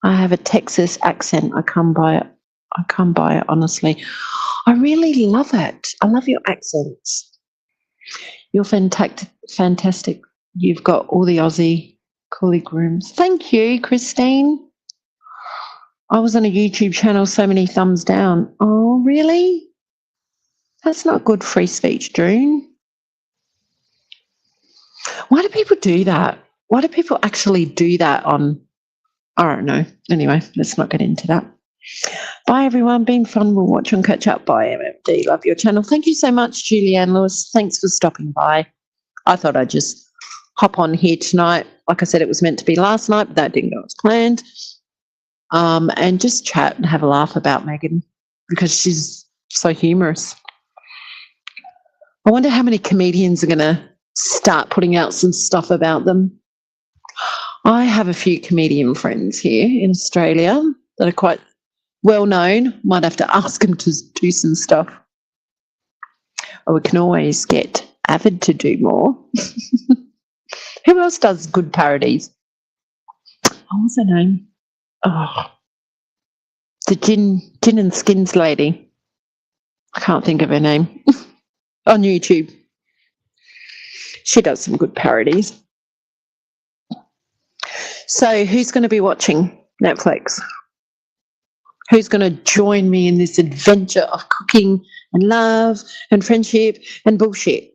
I have a Texas accent. I come by it, honestly. I really love it. I love your accents. You're fantastic. You've got all the Aussie colleague rooms. Thank you, Christine. I was on a YouTube channel, so many thumbs down. Oh, really? That's not good free speech, June. Why do people do that? Why do people actually do that on, I don't know. Anyway, let's not get into that. Bye, everyone. Been fun. We'll watch and catch up. Bye, MFD. Love your channel. Thank you so much, Julianne Lewis. Thanks for stopping by. I thought I'd just hop on here tonight. Like I said, it was meant to be last night, but that didn't go as planned. And just chat and have a laugh about Meghan because she's so humorous. I wonder how many comedians are going to start putting out some stuff about them. I have a few comedian friends here in Australia that are quite well known. Might have to ask them to do some stuff. Or we can always get Avid to do more. Who else does good parodies? What's her name? Oh, the gin and skins lady. I can't think of her name. On YouTube. She does some good parodies. So who's going to be watching Netflix? Who's going to join me in this adventure of cooking and love and friendship and bullshit?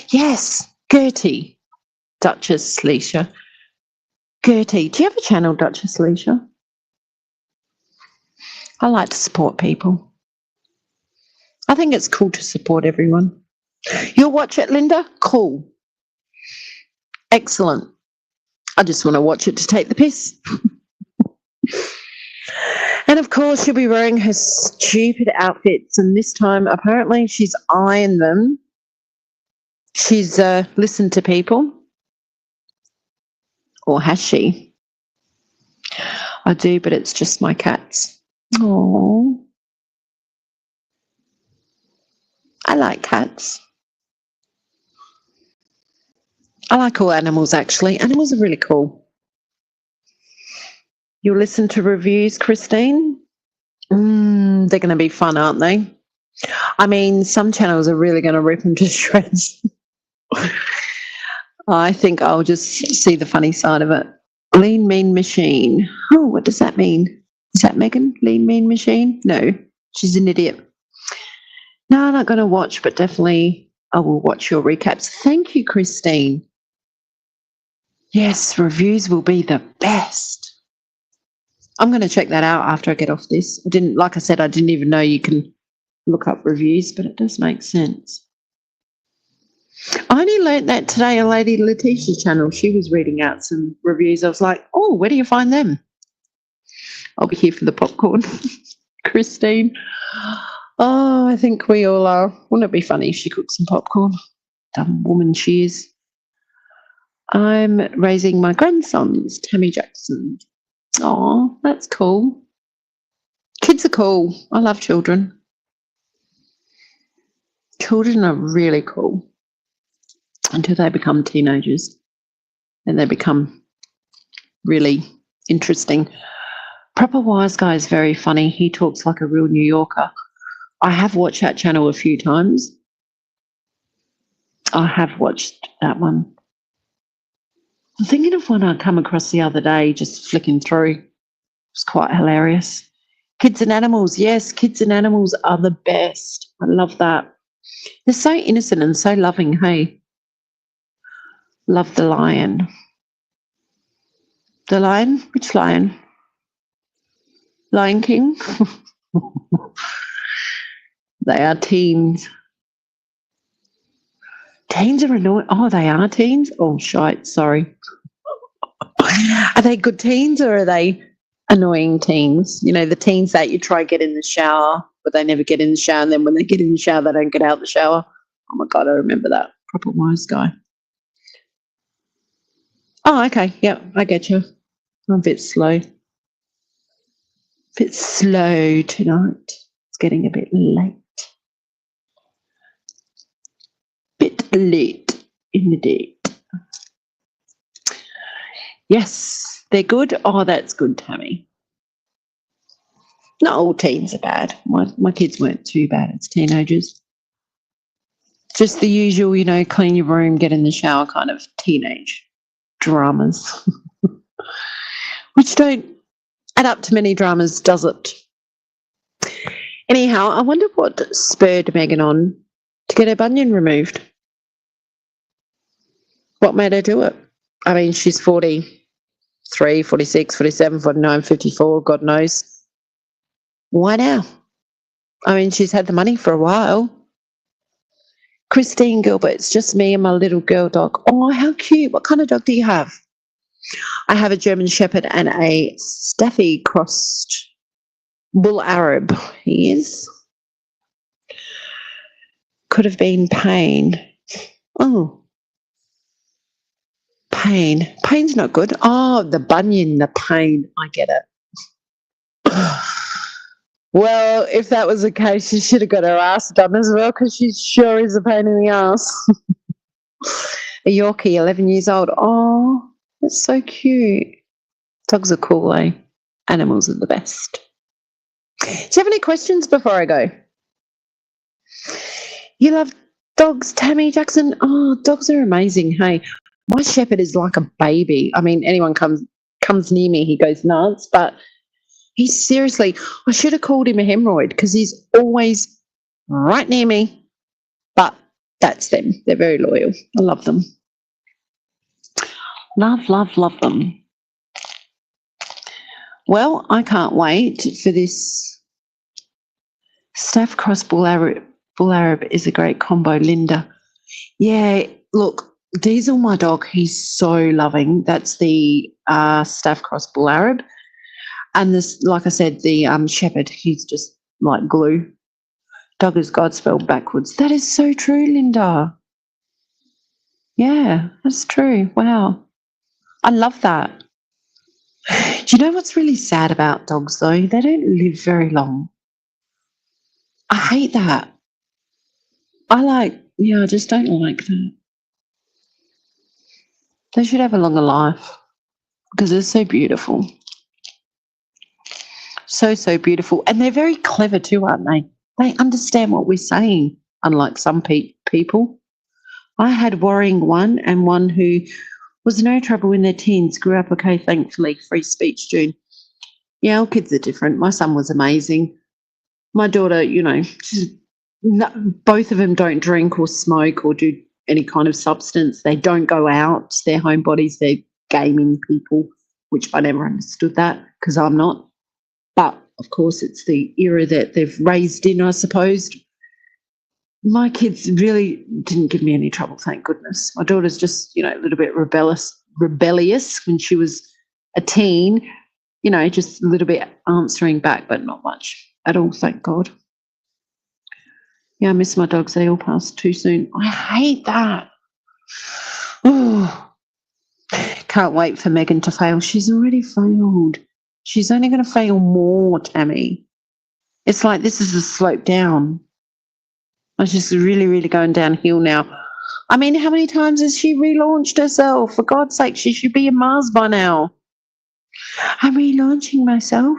Yes, Gertie. Duchess Leisha. Gertie, do you have a channel, Duchess Leisha? I like to support people. I think it's cool to support everyone. You'll watch it, Linda? Cool. Excellent. I just want to watch it to take the piss. And of course, she'll be wearing her stupid outfits. And this time, apparently, she's ironed them. She's listened to people. Or has she? I do, but it's just my cats. Oh, I like cats. I like all animals, actually. Animals are really cool. You'll listen to reviews, Christine? They're going to be fun, aren't they? I mean, some channels are really going to rip them to shreds. I think I'll just see the funny side of it. Lean Mean Machine. Oh, what does that mean? Is that Meghan? Lean Mean Machine? No, she's an idiot. No, I'm not going to watch, but definitely I will watch your recaps. Thank you, Christine. Yes, reviews will be the best. I'm going to check that out after I get off this. Like I said, I didn't even know you can look up reviews, but it does make sense. I only learnt that today on Lady Letitia's channel. She was reading out some reviews. I was like, oh, where do you find them? I'll be here for the popcorn. Christine. Oh, I think we all are. Wouldn't it be funny if she cooked some popcorn? Dumb woman she is. I'm raising my grandsons, Tammy Jackson. Oh, that's cool. Kids are cool. I love children. Children are really cool until they become teenagers and they become really interesting. Proper Wise Guy is very funny. He talks like a real New Yorker. I have watched that channel a few times. I have watched that one. I'm thinking of one I come across the other day, just flicking through. It's quite hilarious. Kids and Animals. Yes, Kids and Animals are the best. I love that. They're so innocent and so loving, hey? Love the lion. The lion? Which lion? Lion King? They are teens. Teens are annoying. Oh, they are teens? Oh, shite, sorry. Are they good teens or are they annoying teens? You know, the teens that you try to get in the shower, but they never get in the shower, and then when they get in the shower, they don't get out the shower. Oh, my God, I remember that. Proper Wise Guy. Oh, okay. Yeah, I get you. I'm a bit slow. Bit slow tonight. It's getting a bit late. Bit late in the day. Yes, they're good. Oh, that's good, Tammy. Not all teens are bad. My kids weren't too bad as teenagers. Just the usual, clean your room, get in the shower kind of teenage dramas, which don't add up to many dramas, does it? Anyhow, I wonder what spurred Meghan on to get her bunion removed. What made her do it? I mean, she's 43, 46, 47, 49, 54, God knows. Why now? I mean, she's had the money for a while. Christine Gilbert, it's just me and my little girl dog. Oh, how cute. What kind of dog do you have? I have a German Shepherd and a Staffy crossed Bull Arab. He is. Could have been pain. Oh. Pain. Pain's not good. Oh, the bunion, the pain. I get it. Well, if that was the case, she should have got her ass done as well, because she sure is a pain in the ass. A Yorkie, 11 years old. Oh, that's so cute. Dogs are cool, eh? Animals are the best. Do you have any questions before I go? You love dogs, Tammy Jackson? Oh, dogs are amazing, hey. My shepherd is like a baby. I mean, anyone comes near me, he goes nuts, but he's seriously, I should have called him a hemorrhoid, because he's always right near me. But that's them. They're very loyal. I love them. Love, love, love them. Well, I can't wait for this. Staff Cross Bull Arab. Bull Arab is a great combo, Linda. Yeah, look, Diesel, my dog, he's so loving. That's the Staff Cross Bull Arab. And this, like I said, the Shepherd, he's just like glue. Dog is God spelled backwards. That is so true, Linda. Yeah, that's true. Wow. I love that. Do you know what's really sad about dogs, though? They don't live very long. I hate that. I just don't like that. They should have a longer life, because they're so beautiful. So, so beautiful. And they're very clever too, aren't they? They understand what we're saying, unlike some people. I had worrying one, and one who was no trouble in their teens, grew up okay, thankfully. Free speech, June. Yeah, all kids are different. My son was amazing. My daughter, both of them don't drink or smoke or do any kind of substance. They don't go out. They're homebodies. They're gaming people, which I never understood that, because I'm not. But, of course, it's the era that they've raised in, I suppose. My kids really didn't give me any trouble, thank goodness. My daughter's just, a little bit rebellious when she was a teen, just a little bit answering back, but not much at all, thank God. Yeah, I miss my dogs. They all passed too soon. I hate that. Oh, can't wait for Meghan to fail. She's already failed. She's only going to fail more, Tammy. It's like this is a slope down. It's just really, really going downhill now. I mean, how many times has she relaunched herself? For God's sake, she should be in Mars by now. I'm relaunching myself.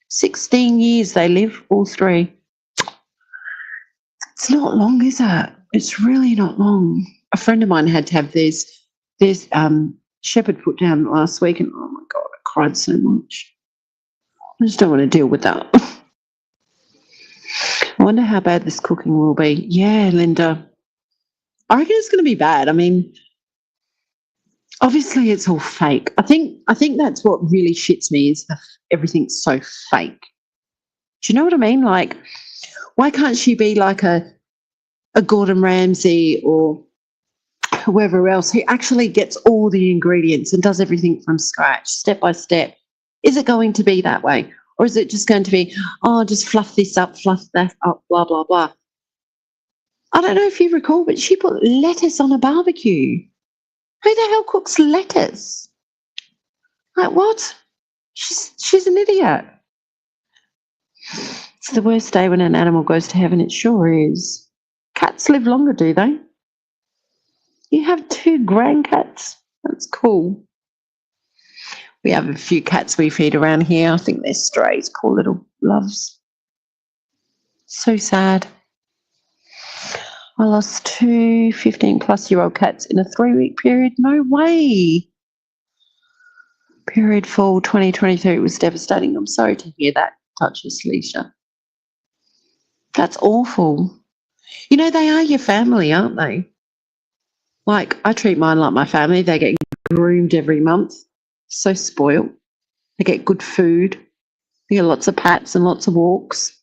16 years they live, all three. It's not long, is it? It's really not long. A friend of mine had to have this shepherd put down last week, and oh my God, I cried so much. I just don't want to deal with that. I wonder how bad this cooking will be. Yeah, Linda. I reckon it's going to be bad. I mean, obviously it's all fake. I think that's what really shits me, is everything's so fake. Do you know what I mean? Like, why can't she be like a Gordon Ramsay or whoever else who actually gets all the ingredients and does everything from scratch, step by step? Is it going to be that way? Or is it just going to be, just fluff this up, fluff that up, blah, blah, blah? I don't know if you recall, but she put lettuce on a barbecue. Who the hell cooks lettuce? Like, what? She's an idiot. It's the worst day when an animal goes to heaven. It sure is. Cats live longer, do they? You have 2 grandcats. That's cool. We have a few cats we feed around here. I think they're strays, poor little loves. So sad. I lost two 15-plus-year-old cats in a 3-week period. No way. Period fall 2023 was devastating. I'm sorry to hear that, Duchess Leisha. That's awful. You know, they are your family, aren't they? Like, I treat mine like my family. They get groomed every month. So spoiled. They get good food. They get lots of pats and lots of walks.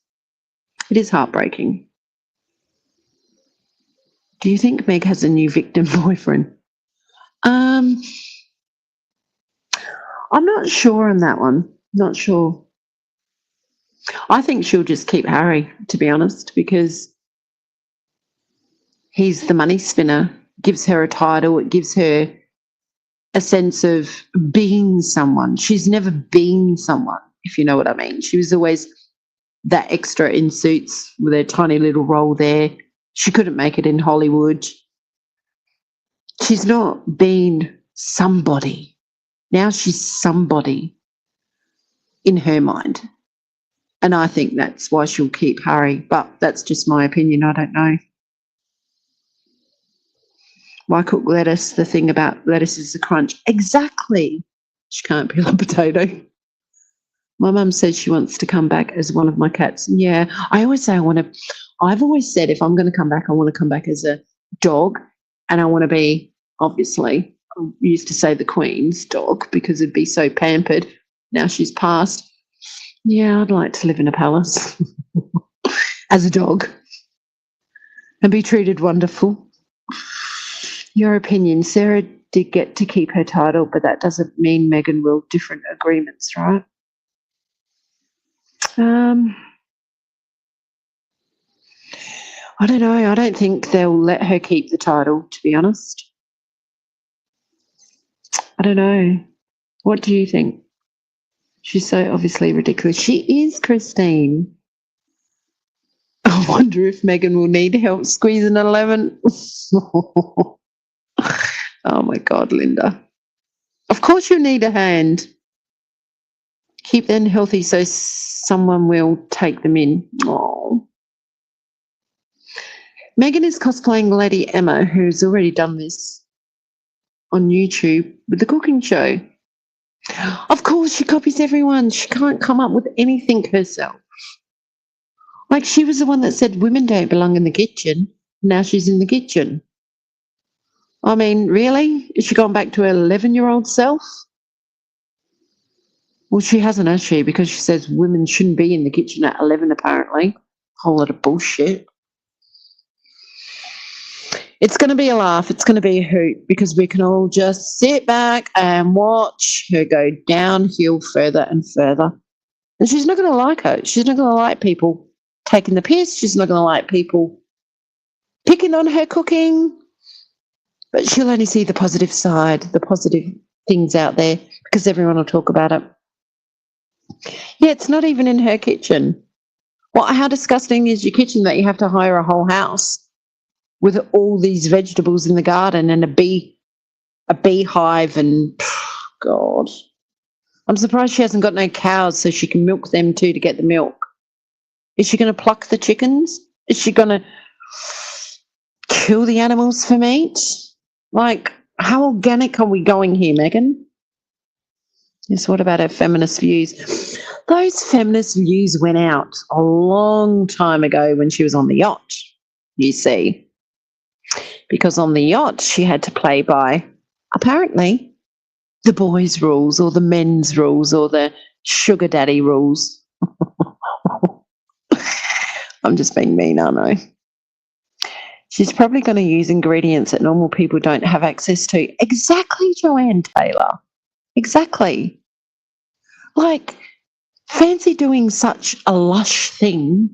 It is heartbreaking. Do you think Meg has a new victim boyfriend? I'm not sure on that one. Not sure. I think she'll just keep Harry, to be honest, because he's the money spinner. Gives her a title. It gives her a sense of being someone. She's never been someone, if you know what I mean. She was always that extra in Suits with her tiny little role there. She couldn't make it in Hollywood. She's not been somebody. Now she's somebody in her mind. And I think that's why she'll keep Harry. But that's just my opinion. I don't know. Why cook lettuce? The thing about lettuce is the crunch. Exactly. She can't peel a potato. My mum says she wants to come back as one of my cats. Yeah, I always say I've always said if I'm going to come back, I want to come back as a dog, and I want to be, obviously, I used to say the Queen's dog because it'd be so pampered. Now she's passed. Yeah, I'd like to live in a palace as a dog and be treated wonderful. Your opinion, Sarah did get to keep her title, but that doesn't mean Meghan will. Different agreements, right? I don't know. I don't think they'll let her keep the title, to be honest. I don't know. What do you think? She's so obviously ridiculous. She is, Christine. I wonder if Meghan will need help squeezing 11. Oh my God, Linda. Of course you need a hand. Keep them healthy so someone will take them in. Oh. Meghan is cosplaying Lady Emma, who's already done this on YouTube with the cooking show. Of course, she copies everyone. She can't come up with anything herself. Like, she was the one that said women don't belong in the kitchen. Now she's in the kitchen. I mean, really? Is she gone back to her 11-year-old self? Well, she hasn't, has she? Because she says women shouldn't be in the kitchen at 11, apparently. Whole lot of bullshit. It's going to be a laugh. It's going to be a hoot because we can all just sit back and watch her go downhill further and further. And she's not going to like it. She's not going to like people taking the piss. She's not going to like people picking on her cooking. But she'll only see the positive side, the positive things out there because everyone will talk about it. Yeah, it's not even in her kitchen. Well, how disgusting is your kitchen that you have to hire a whole house with all these vegetables in the garden and a beehive and God. I'm surprised she hasn't got no cows so she can milk them too to get the milk. Is she going to pluck the chickens? Is she going to kill the animals for meat? Like, how organic are we going here, Meghan? Yes, what about her feminist views? Those feminist views went out a long time ago when she was on the yacht, you see. Because on the yacht, she had to play by, apparently, the boys' rules or the men's rules or the sugar daddy rules. I'm just being mean, aren't I? She's probably going to use ingredients that normal people don't have access to. Exactly, Joanne Taylor. Exactly. Like, fancy doing such a lush thing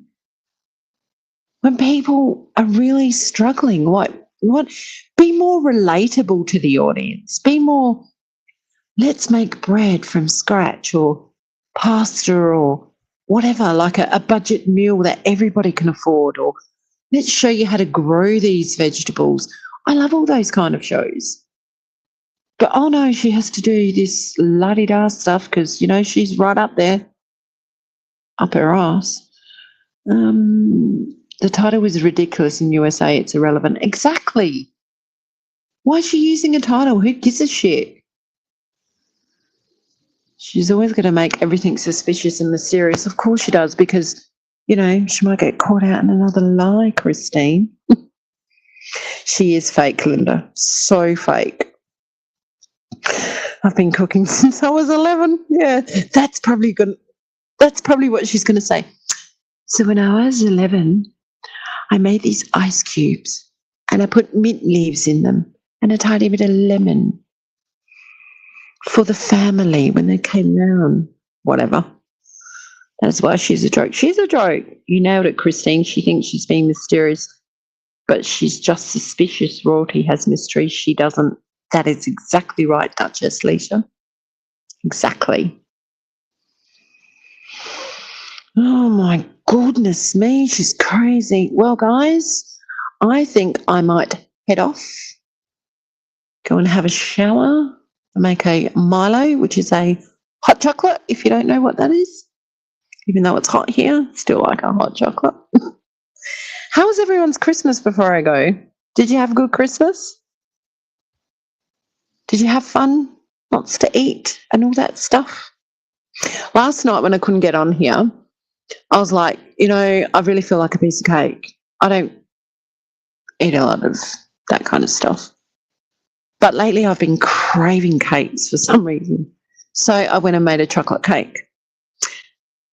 when people are really struggling. What? Be more relatable to the audience. Be more, let's make bread from scratch or pasta or whatever, like a budget meal that everybody can afford, or let's show you how to grow these vegetables. I love all those kind of shows. But, oh no, she has to do this la-di-da stuff because, you know, she's right up there, up her ass. The title is ridiculous in USA. It's irrelevant. Exactly. Why is she using a title? Who gives a shit? She's always going to make everything suspicious and mysterious. Of course she does, because, you know, she might get caught out in another lie, Christine. She is fake, Linda. So fake. I've been cooking since I was 11. Yeah, that's probably what she's going to say. So when I was 11, I made these ice cubes and I put mint leaves in them and a tiny bit of lemon for the family when they came round. Whatever. That's why she's a joke. She's a joke. You nailed it, Christine. She thinks she's being mysterious, but she's just suspicious. Royalty has mystery. She doesn't. That is exactly right, Duchess Leisha. Exactly. Oh my goodness me, she's crazy. Well, guys, I think I might head off, go and have a shower, make a Milo, which is a hot chocolate, if you don't know what that is. Even though it's hot here, still like a hot chocolate. How was everyone's Christmas before I go? Did you have a good Christmas? Did you have fun? Lots to eat and all that stuff? Last night when I couldn't get on here, I was like, you know, I really feel like a piece of cake. I don't eat a lot of that kind of stuff. But lately I've been craving cakes for some reason. So I went and made a chocolate cake.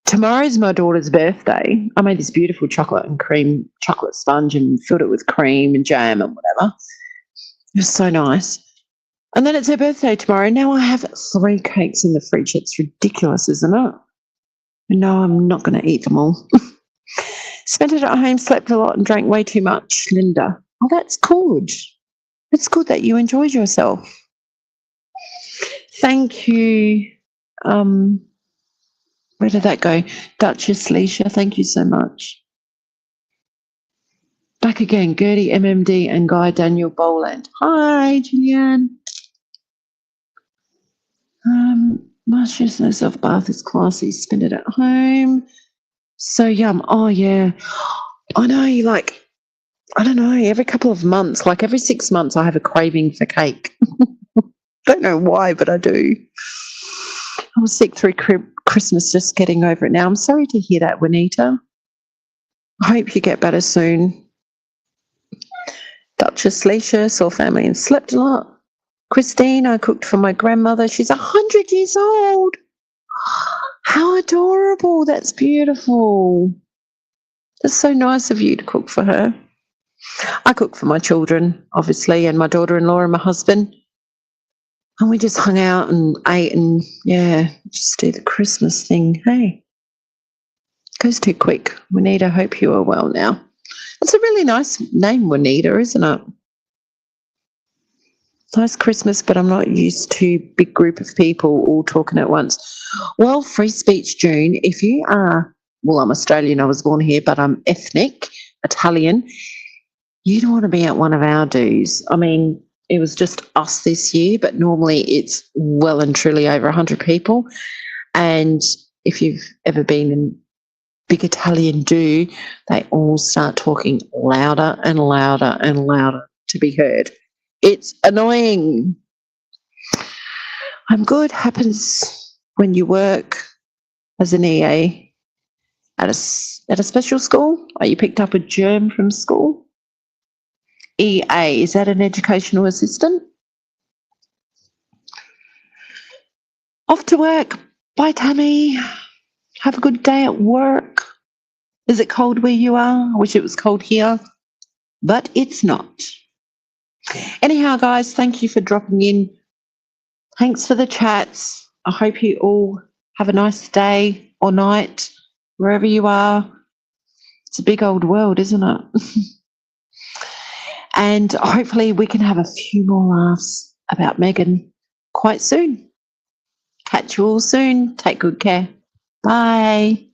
Tomorrow's my daughter's birthday. I made this beautiful chocolate and cream chocolate sponge and filled it with cream and jam and whatever. It was so nice. And then it's her birthday tomorrow. Now I have 3 cakes in the fridge. It's ridiculous, isn't it? No, I'm not going to eat them all. Spent it at home, slept a lot and drank way too much, Linda. Oh, that's good. It's good that you enjoyed yourself. Thank you. Where did that go? Duchess Leisha, thank you so much. Back again, Gertie MMD and Guy Daniel Boland. Hi, Julianne. Marsha's no self-bath is classy. Spend it at home. So yum. Oh, yeah. I know, like, I don't know, every couple of months, like every 6 months, I have a craving for cake. Don't know why, but I do. I was sick through Christmas, just getting over it now. I'm sorry to hear that, Juanita. I hope you get better soon. Duchess Leisha saw family and slept a lot. Christine, I cooked for my grandmother. She's 100 years old. How adorable. That's beautiful. That's so nice of you to cook for her. I cook for my children, obviously, and my daughter-in-law and my husband. And we just hung out and ate and, yeah, just do the Christmas thing. Hey, goes too quick. Juanita, hope you are well now. It's a really nice name, Juanita, isn't it? Nice Christmas, but I'm not used to big group of people all talking at once. Well, free speech, June. If you are, well, I'm Australian, I was born here, but I'm ethnic, Italian. You don't want to be at one of our do's. I mean, it was just us this year, but normally it's well and truly over 100 people. And if you've ever been in big Italian do, they all start talking louder and louder and louder to be heard. It's annoying. I'm good. Happens when you work as an EA at a special school. Or you picked up a germ from school. EA, is that an educational assistant? Off to work. Bye, Tammy. Have a good day at work. Is it cold where you are? I wish it was cold here, but it's not. Anyhow, guys, thank you for dropping in. Thanks for the chats. I hope you all have a nice day or night, wherever you are. It's a big old world, isn't it? And hopefully we can have a few more laughs about Meghan quite soon. Catch you all soon. Take good care. Bye.